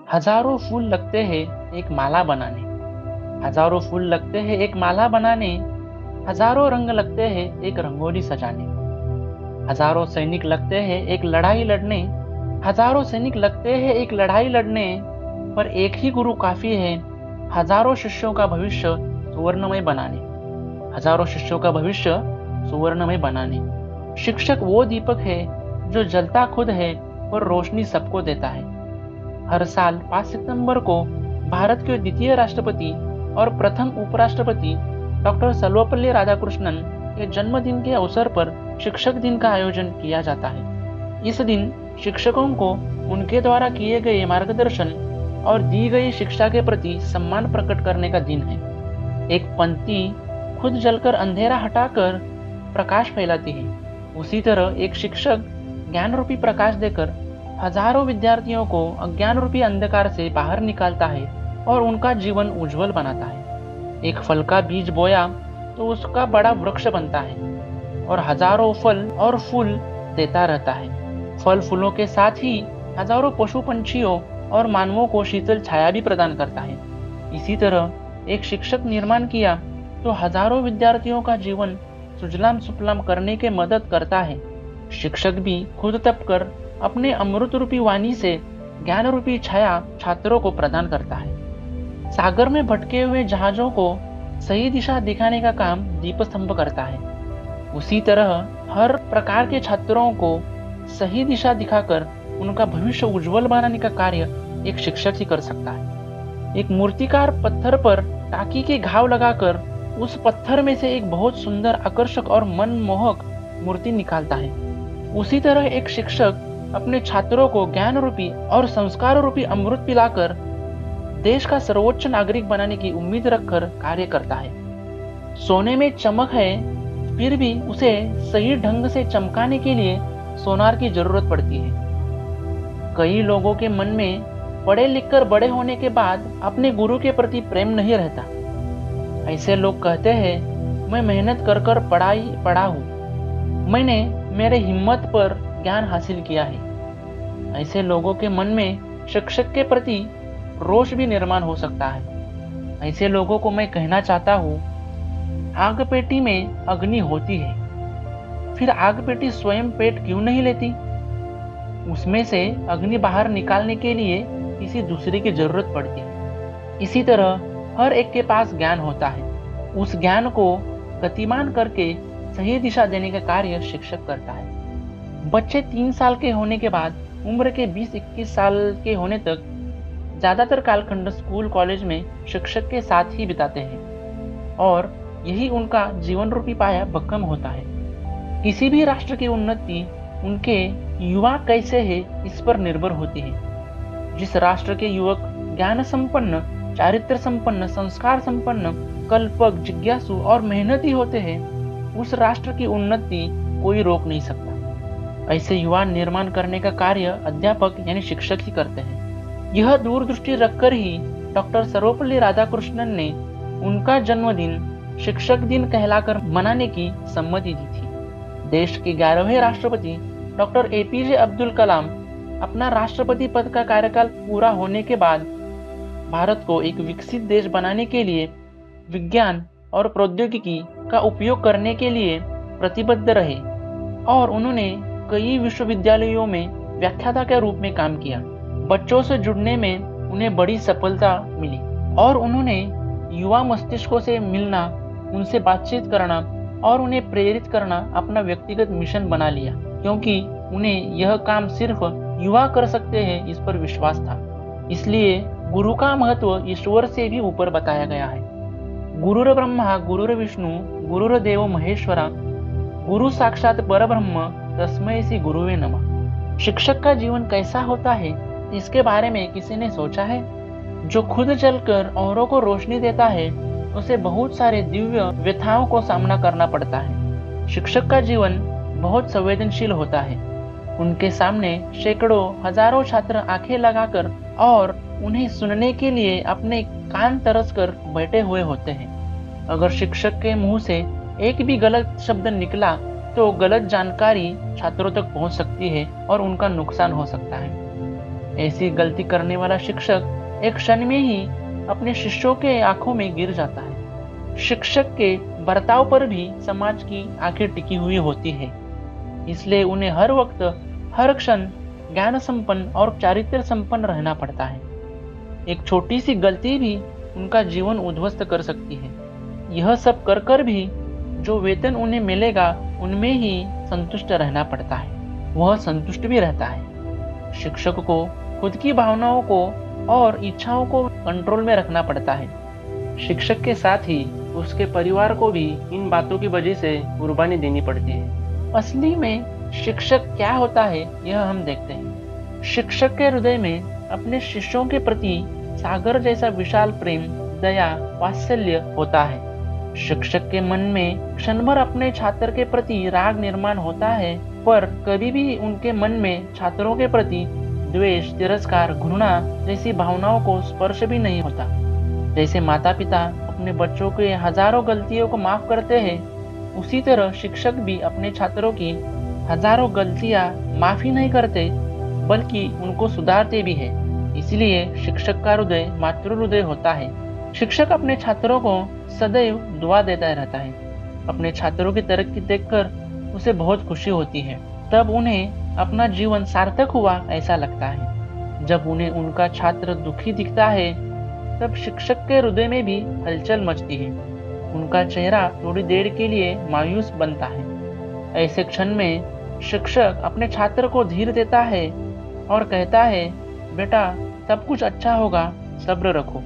हजारों फूल लगते हैं एक माला बनाने, हजारों फूल लगते हैं एक माला बनाने, हजारों रंग लगते हैं एक रंगोली सजाने, हजारों सैनिक लगते हैं एक लड़ाई लड़ने, हजारों सैनिक लगते हैं एक लड़ाई लड़ने, पर एक ही गुरु काफी है हजारों शिष्यों का भविष्य सुवर्णमय बनाने, हजारों शिष्यों का भविष्य सुवर्णमय बनाने। शिक्षक वो दीपक है जो जलता खुद है और रोशनी सबको देता है। हर साल 5 सितंबर को भारत के द्वितीय राष्ट्रपति और प्रथम उपराष्ट्रपति डॉक्टर सर्वपल्ली राधाकृष्णन के जन्मदिन के अवसर पर शिक्षक दिन का आयोजन किया जाता है। इस दिन शिक्षकों को उनके द्वारा किए गए मार्गदर्शन और दी गई शिक्षा के प्रति सम्मान प्रकट करने का दिन है। एक पंक्ति खुद जलकर अंधेरा हटाकर प्रकाश फैलाती है, उसी तरह एक शिक्षक ज्ञान रूपी प्रकाश देकर हजारों विद्यार्थियों को अज्ञान रूपी अंधकार से बाहर निकालता है और उनका जीवन उज्जवल बनाता है। एक फल का बीज बोया तो उसका बड़ा वृक्ष बनता है और हजारों फल और फूल देता रहता है। फल फूलों के साथ ही हजारों पशु पंछियों और मानवों को शीतल छाया भी प्रदान करता है। इसी तरह एक शिक्षक निर्माण किया तो हजारों विद्यार्थियों का जीवन सुजलाम सुफलाम करने के मदद करता है। शिक्षक भी खुद तप कर अपने अमृत रूपी वाणी से ज्ञान रूपी छाया छात्रों को प्रदान करता है। सागर में भटके हुए जहाजों को सही दिशा दिखाने का काम दीप स्तंभ करता है। उसी तरह हर प्रकार के छात्रों को सही दिशा दिखाकर उनका भविष्य उज्जवल बनाने का कार्य एक शिक्षक ही कर सकता है। एक मूर्तिकार पत्थर पर टाकी के घाव लगाकर उस पत्थर में से एक बहुत सुंदर, आकर्षक और मनमोहक मूर्ति निकालता है। उसी तरह एक शिक्षक अपने छात्रों को ज्ञान रूपी और संस्कार रूपी अमृत पिलाकर देश का सर्वोच्च नागरिक बनाने की उम्मीद रखकर कार्य करता है। सोने में चमक है, फिर भी उसे सही ढंग से चमकाने के लिए सोनार की जरूरत पड़ती है। कई लोगों के मन में पढ़े लिखकर बड़े होने के बाद अपने गुरु के प्रति प्रेम नहीं रहता। ऐसे लोग कहते हैं, मैं मेहनत कर कर पढ़ा हूँ, मैंने मेरे हिम्मत पर ज्ञान हासिल किया है। ऐसे लोगों के मन में शिक्षक के प्रति रोष भी निर्माण हो सकता है। ऐसे लोगों को मैं कहना चाहता हूँ, आग पेटी में अग्नि होती है, फिर आग पेटी स्वयं पेट क्यों नहीं लेती? उसमें से अग्नि बाहर निकालने के लिए किसी दूसरे की जरूरत पड़ती है। इसी तरह हर एक के पास ज्ञान होता है, उस ज्ञान को गतिमान करके सही दिशा देने का कार्य शिक्षक करता है। बच्चे 3 साल के होने के बाद उम्र के 20-21 साल के होने तक ज्यादातर कालखंड स्कूल कॉलेज में शिक्षक के साथ ही बिताते हैं और यही उनका जीवन रूपी पाया भक्कम होता है। किसी भी राष्ट्र की उन्नति उनके युवा कैसे है इस पर निर्भर होती है। जिस राष्ट्र के युवक ज्ञान संपन्न, चारित्र संपन्न, संस्कार संपन्न, कल्पक, जिज्ञासु और मेहनती होते हैं, उस राष्ट्र की उन्नति कोई रोक नहीं सकता। ऐसे युवा निर्माण करने का कार्य अध्यापक यानी शिक्षक ही करते हैं। यह दूरदृष्टि रखकर ही डॉक्टर सर्वपल्ली राधाकृष्णन ने उनका जन्मदिन शिक्षक दिन कहलाकर मनाने की सम्मति दी थी। देश के 11वें राष्ट्रपति डॉक्टर एपीजे अब्दुल कलाम अपना राष्ट्रपति पद का कार्यकाल पूरा होने के बाद भारत को एक विकसित देश बनाने के लिए विज्ञान और प्रौद्योगिकी का उपयोग करने के लिए प्रतिबद्ध रहे और उन्होंने कई विश्वविद्यालयों में व्याख्याता के रूप में काम किया। बच्चों से जुड़ने में उन्हें बड़ी सफलता मिली और उन्होंने युवा मस्तिष्कों से मिलना, उनसे बातचीत करना और उन्हें प्रेरित करना अपना व्यक्तिगत मिशन बना लिया, क्योंकि उन्हें यह काम सिर्फ युवा कर सकते हैं इस पर विश्वास था। इसलिए गुरु का महत्व ईश्वर से भी ऊपर बताया गया है। गुरुर ब्रह्मा गुरुर विष्णु गुरुर्देव महेश्वरा गुरु साक्षात परब्रह्म तस्मै श्री गुरुवे नमः। शिक्षक का जीवन कैसा होता है इसके बारे में किसी ने सोचा है? जो खुद जलकर औरों को रोशनी देता है उसे बहुत सारे दिव्य व्यथाओं को सामना करना पड़ता है। शिक्षक का जीवन बहुत संवेदनशील होता है। उनके सामने सैकड़ों हजारों छात्र आंखें लगाकर और उन्हें सुनने के लिए अपने कान तरस कर बैठे हुए होते हैं। अगर शिक्षक के मुंह से एक भी गलत शब्द निकला तो गलत जानकारी छात्रों तक पहुंच सकती है और उनका नुकसान हो सकता है। ऐसी गलती करने वाला शिक्षक एक क्षण में ही अपने शिष्यों के आंखों में गिर जाता है। शिक्षक के बर्ताव पर भी समाज की आंखें टिकी हुई होती है, इसलिए उन्हें हर वक्त हर क्षण ज्ञान संपन्न और चारित्र्य संपन्न रहना पड़ता है। एक छोटी सी गलती भी उनका जीवन उद्ध्वस्त कर सकती है। यह सब कर कर भी जो वेतन उन्हें मिलेगा उनमें ही संतुष्ट रहना पड़ता है। वह संतुष्ट भी रहता है। शिक्षक को खुद की भावनाओं को और इच्छाओं को कंट्रोल में रखना पड़ता है। शिक्षक के साथ ही उसके परिवार को भी इन बातों की वजह से कुर्बानी देनी पड़ती है। असली में शिक्षक क्या होता है यह हम देखते हैं। शिक्षक के हृदय में अपने शिष्यों के प्रति सागर जैसा विशाल प्रेम, दया, वात्सल्य होता है। शिक्षक के मन में क्षण भर अपने छात्र के प्रति राग निर्माण होता है, पर कभी भी उनके मन में छात्रों के प्रति द्वेष, तिरस्कार, घृणा जैसी भावनाओं को स्पर्श भी नहीं होता। जैसे माता पिता अपने बच्चों के हजारों गलतियों को माफ करते हैं, उसी तरह शिक्षक भी अपने छात्रों की हजारों गलतियां माफ ही नहीं करते, बल्कि उनको सुधारते भी है। इसलिए शिक्षक का हृदय मातृ हृदय होता है। शिक्षक अपने छात्रों को सदैव दुआ देता रहता है। अपने छात्रों की तरक्की देखकर उसे बहुत खुशी होती है। तब उन्हें अपना जीवन सार्थक हुआ ऐसा लगता है। जब उन्हें उनका छात्र दुखी दिखता है, तब शिक्षक के हृदय में भी हलचल मचती है। उनका चेहरा थोड़ी देर के लिए मायूस बनता है। ऐसे क्षण में शिक्षक अपने छात्र को धीर देता है और कहता है, बेटा सब कुछ अच्छा होगा, सब्र रखो।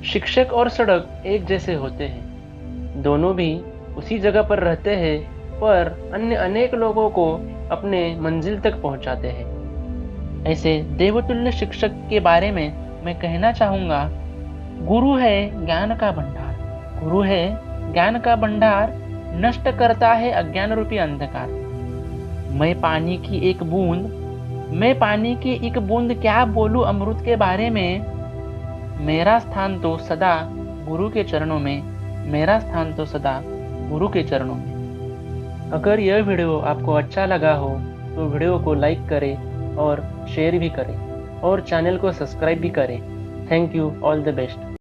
शिक्षक और सड़क एक जैसे होते हैं। दोनों भी उसी जगह पर रहते हैं, पर अन्य अनेक लोगों को अपने मंजिल तक पहुंचाते हैं। ऐसे देवतुल्य शिक्षक के बारे में मैं कहना चाहूँगा, गुरु है ज्ञान का भंडार। गुरु है ज्ञान का भंडार, नष्ट करता है अज्ञान रूपी अंधकार। मैं पानी की एक बूंद क्या बोलूं अमृत के बारे में। मेरा स्थान तो सदा गुरु के चरणों में। मेरा स्थान तो सदा गुरु के चरणों में। अगर यह वीडियो आपको अच्छा लगा हो तो वीडियो को लाइक करें और शेयर भी करें और चैनल को सब्सक्राइब भी करें। Thank you, all the best.